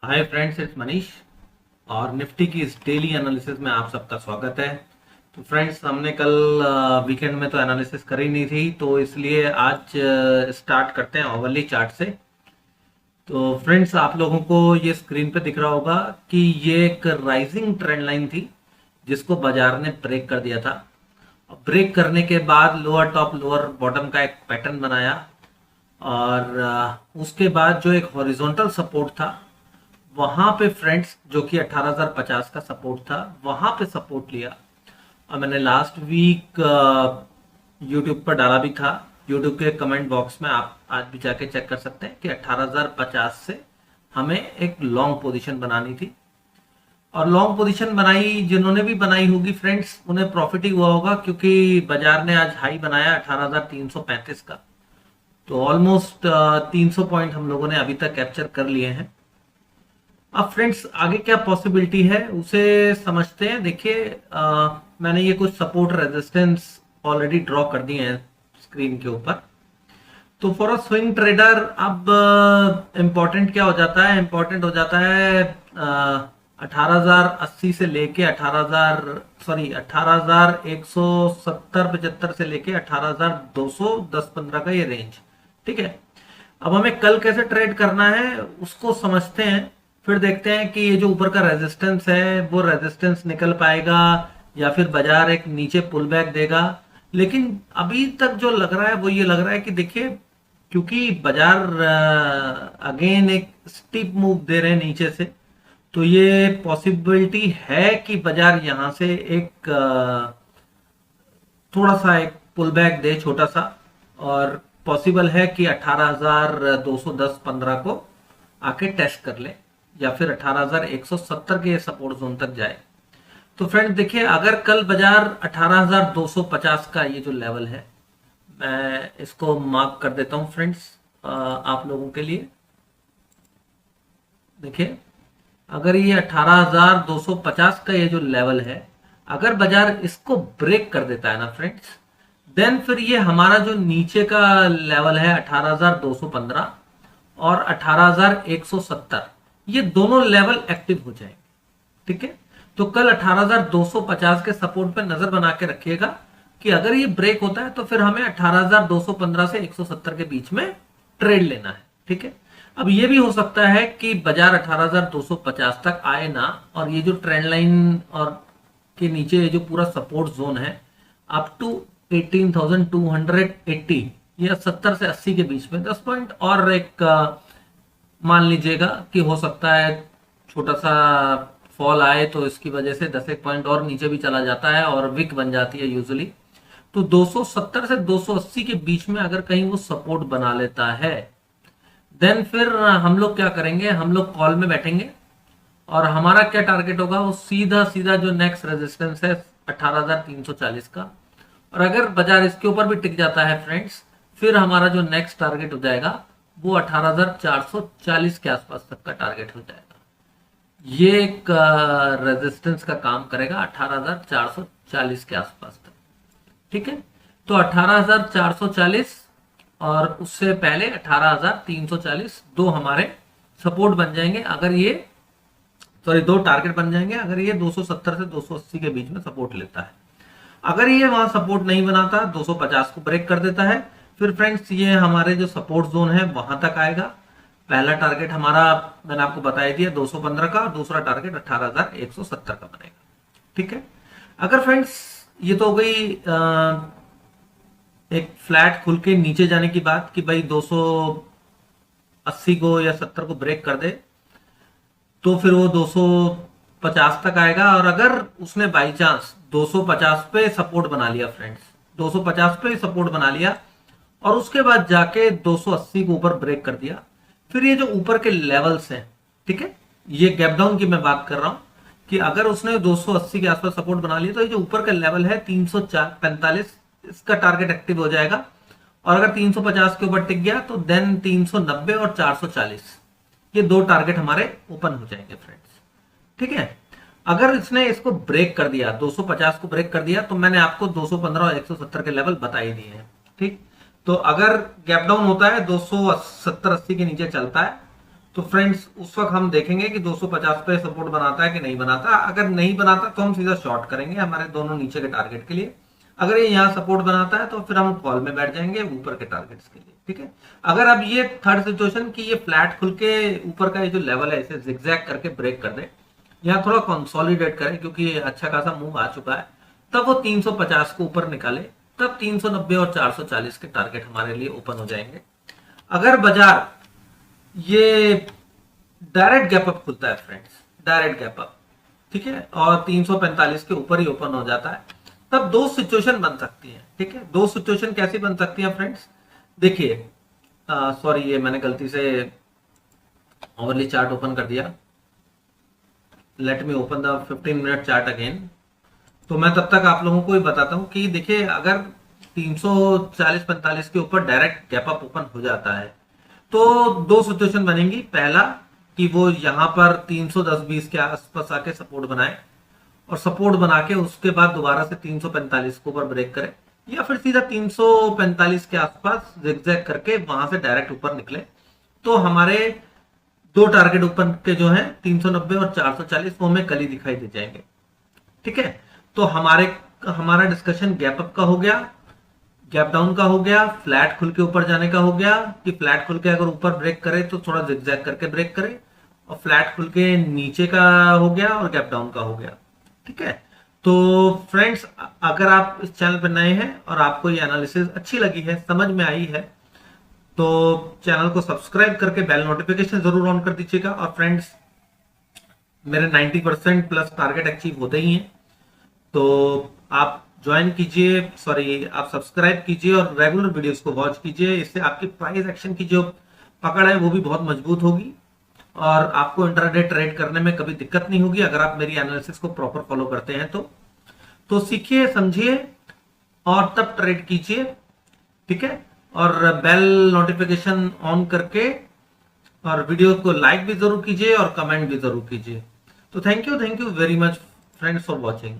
Hi friends, it's Manish और Nifty की इस डेली एनालिसिस में आप सबका स्वागत है। तो फ्रेंड्स, हमने कल वीकेंड में तो एनालिसिस करी नहीं थी, तो इसलिए आज स्टार्ट करते हैं ओवरली चार्ट से। तो फ्रेंड्स, आप लोगों को ये स्क्रीन पे दिख रहा होगा कि ये एक राइजिंग ट्रेंड लाइन थी जिसको बाजार ने ब्रेक कर दिया था। ब्रेक करने के बाद लोअर टॉप लोअर बॉटम का एक पैटर्न बनाया और उसके बाद जो एक हॉरिजॉन्टल सपोर्ट था वहां पे फ्रेंड्स, जो कि 18,050 का सपोर्ट था, वहां पे सपोर्ट लिया। और मैंने लास्ट वीक यूट्यूब पर डाला भी था। यूट्यूब के कमेंट बॉक्स में आप आज भी जाके चेक कर सकते हैं कि 18,050 से हमें एक लॉन्ग पोजीशन बनानी थी। और लॉन्ग पोजीशन बनाई, जिन्होंने भी बनाई होगी फ्रेंड्स, उन्हें प्रॉफिट ही हुआ होगा, क्योंकि बाजार ने आज हाई बनाया 18,335 का। तो ऑलमोस्ट 300 पॉइंट हम लोगों ने अभी तक कैप्चर कर लिए हैं। अब फ्रेंड्स, आगे क्या पॉसिबिलिटी है उसे समझते हैं। देखिए, मैंने ये कुछ सपोर्ट रेजिस्टेंस ऑलरेडी ड्रॉ कर दिए हैं स्क्रीन के ऊपर। तो फॉर अ स्विंग ट्रेडर अब इम्पोर्टेंट क्या हो जाता है? इम्पोर्टेंट हो जाता है 18,080 से लेके 18,170 75 से लेके 18,210 15 का ये रेंज। ठीक है, अब हमें कल कैसे ट्रेड करना है उसको समझते हैं, फिर देखते हैं कि ये जो ऊपर का रेजिस्टेंस है वो रेजिस्टेंस निकल पाएगा या फिर बाजार एक नीचे पुल बैक देगा। लेकिन अभी तक जो लग रहा है वो ये लग रहा है कि देखिए, क्योंकि बाजार अगेन एक स्टीप मूव दे रहे हैं नीचे से, तो ये पॉसिबिलिटी है कि बाजार यहां से एक थोड़ा सा एक पुल बैक दे, छोटा सा। और पॉसिबल है कि 18,210 15 को आके टेस्ट कर ले या फिर 18,170 के सपोर्ट जोन तक जाए। तो फ्रेंड देखिए, अगर कल बाजार 18,250 का ये जो लेवल है, मैं इसको मार्क कर देता हूं फ्रेंड्स आप लोगों के लिए। देखिए, अगर ये 18,250 का ये जो लेवल है, अगर बाजार इसको ब्रेक कर देता है ना फ्रेंड्स, देन फिर ये हमारा जो नीचे का लेवल है 18,215 और 18,170, ये दोनों लेवल एक्टिव हो जाएंगे। ठीक है, तो कल 18,250 के सपोर्ट पे नजर बना के रखिएगा कि अगर ये ब्रेक होता है तो फिर हमें 18,215 से 170 के बीच में ट्रेड लेना है। ठीक है, अब ये भी हो सकता है कि बाजार 18,250 तक आए ना, और ये जो ट्रेंड लाइन और के नीचे ये जो पूरा सपोर्ट जोन है अप टू 18,280 या 70 से 80 के बीच में 10 पॉइंट और एक मान लीजिएगा कि हो सकता है छोटा सा फॉल आए, तो इसकी वजह से 10 एक पॉइंट और नीचे भी चला जाता है और विक बन जाती है यूजुअली। तो 270 से 280 के बीच में अगर कहीं वो सपोर्ट बना लेता है, देन फिर हम लोग क्या करेंगे, हम लोग कॉल में बैठेंगे और हमारा क्या टारगेट होगा, वो सीधा सीधा जो नेक्स्ट रेजिस्टेंस है 18,340 का। और अगर बाजार इसके ऊपर भी टिक जाता है फ्रेंड्स, फिर हमारा जो नेक्स्ट टारगेट हो जाएगा वो 18,440 के आसपास तक का टारगेट हो जाएगा। ये एक रेजिस्टेंस का काम करेगा 18,440 के आसपास तक। ठीक है, तो 18,440 और उससे पहले 18,340 दो हमारे सपोर्ट बन जाएंगे। अगर ये दो टारगेट बन जाएंगे अगर ये 270 से 280 के बीच में सपोर्ट लेता है। अगर ये वहां सपोर्ट नहीं बनाता, 250 को ब्रेक कर देता है, फिर फ्रेंड्स ये हमारे जो सपोर्ट जोन है वहां तक आएगा। पहला टारगेट हमारा मैंने आपको बताया दिया 215 का, और दूसरा टारगेट 18,170 का बनेगा। ठीक है, अगर फ्रेंड्स ये तो हो गई एक फ्लैट खुल के नीचे जाने की बात कि भाई 280 को या 70 को ब्रेक कर दे तो फिर वो 250 तक आएगा। और अगर उसने बाई चांस 250 पे सपोर्ट बना लिया फ्रेंड्स, 250 पे सपोर्ट बना लिया और उसके बाद जाके 280 को ऊपर ब्रेक कर दिया, फिर ये जो ऊपर के लेवल्स हैं, ठीक है, ये गैप डाउन की मैं बात कर रहा हूं कि अगर उसने 280 के आसपास सपोर्ट बना लिया तो ये जो ऊपर का लेवल है 345, इसका टारगेट एक्टिव हो जाएगा। और अगर 350 के ऊपर टिक गया तो देन 390 और 440 ये दो टारगेट हमारे ओपन हो जाएंगे फ्रेंड्स। ठीक है, अगर इसने इसको ब्रेक कर दिया, 250 को ब्रेक कर दिया, तो मैंने आपको 215 और 170 के लेवल बता ही दिए हैं। ठीक, तो अगर गैप डाउन होता है 270-80 के नीचे चलता है तो फ्रेंड्स उस वक्त हम देखेंगे कि 250 पे सपोर्ट बनाता है कि नहीं बनाता। अगर नहीं बनाता तो हम सीधा शॉर्ट करेंगे हमारे दोनों नीचे के टारगेट के लिए। अगर ये यहाँ सपोर्ट बनाता है तो फिर हम कॉल में बैठ जाएंगे ऊपर के टारगेट्स के लिए, ठीक है। अगर अब ये थर्ड सिचुएशन की ये फ्लैट खुल के ऊपर का ये जो लेवल है इसे जिगजैग करके ब्रेक कर दे, यहाँ थोड़ा कंसोलिडेट करे क्योंकि ये अच्छा खासा मूव आ चुका है, तब वो 350 को ऊपर निकाले, तब 390 और 440 के टारगेट हमारे लिए ओपन हो जाएंगे। अगर बाजार ये डायरेक्ट गैप अप खुलता है फ्रेंड्स, डायरेक्ट गैप अप, ठीक है, और 345 के ऊपर ही ओपन हो जाता है, तब दो सिचुएशन बन सकती है, ठीक है। दो सिचुएशन कैसी बन सकती है फ्रेंड्स, देखिए सॉरी ये मैंने गलती से ओवरली चार्ट ओपन कर दिया। Let me open the 15 minute chart again. तो मैं तब तक आप लोगों को ही बताता हूं कि देखिए अगर 340-45 के ऊपर डायरेक्ट गैप अप ओपन हो जाता है तो दो सिचुएशन बनेंगी। पहला कि वो यहां पर 310-20 के आसपास आके सपोर्ट बनाए और सपोर्ट बना के उसके बाद दोबारा से 345 के ऊपर ब्रेक करे, या फिर सीधा 345 के आसपास जिगजैग करके वहां से डायरेक्ट ऊपर निकले। तो हमारे दो टारगेट ऊपर के जो हैं 390 और 440 वो हमें कल ही दिखाई दे जाएंगे, ठीक है। तो हमारा डिस्कशन गैप अप का हो गया, गैप डाउन का हो गया, फ्लैट खुल के ऊपर जाने का हो गया कि फ्लैट खुल के अगर ऊपर ब्रेक करे तो थोड़ा जिगजैग करके ब्रेक करे, और फ्लैट खुल के नीचे का हो गया और गैप डाउन का हो गया, ठीक है। तो फ्रेंड्स अगर आप इस चैनल पर नए हैं और आपको ये एनालिसिस अच्छी लगी है, समझ में आई है, तो चैनल को सब्सक्राइब करके बेल नोटिफिकेशन जरूर ऑन कर दीजिएगा। और फ्रेंड्स मेरे 90% प्लस टारगेट अचीव होते ही हैं, तो आप ज्वाइन कीजिए, सॉरी आप सब्सक्राइब कीजिए और रेगुलर वीडियोस को वॉच कीजिए। इससे आपकी प्राइस एक्शन की जो पकड़ है वो भी बहुत मजबूत होगी और आपको इंट्राडे ट्रेड करने में कभी दिक्कत नहीं होगी अगर आप मेरी एनालिसिस को प्रॉपर फॉलो करते हैं। तो सीखिए, समझिए और तब ट्रेड कीजिए, ठीक है। और बेल नोटिफिकेशन ऑन करके और वीडियो को लाइक भी जरूर कीजिए और कमेंट भी जरूर कीजिए। तो thank you very much friends for watching.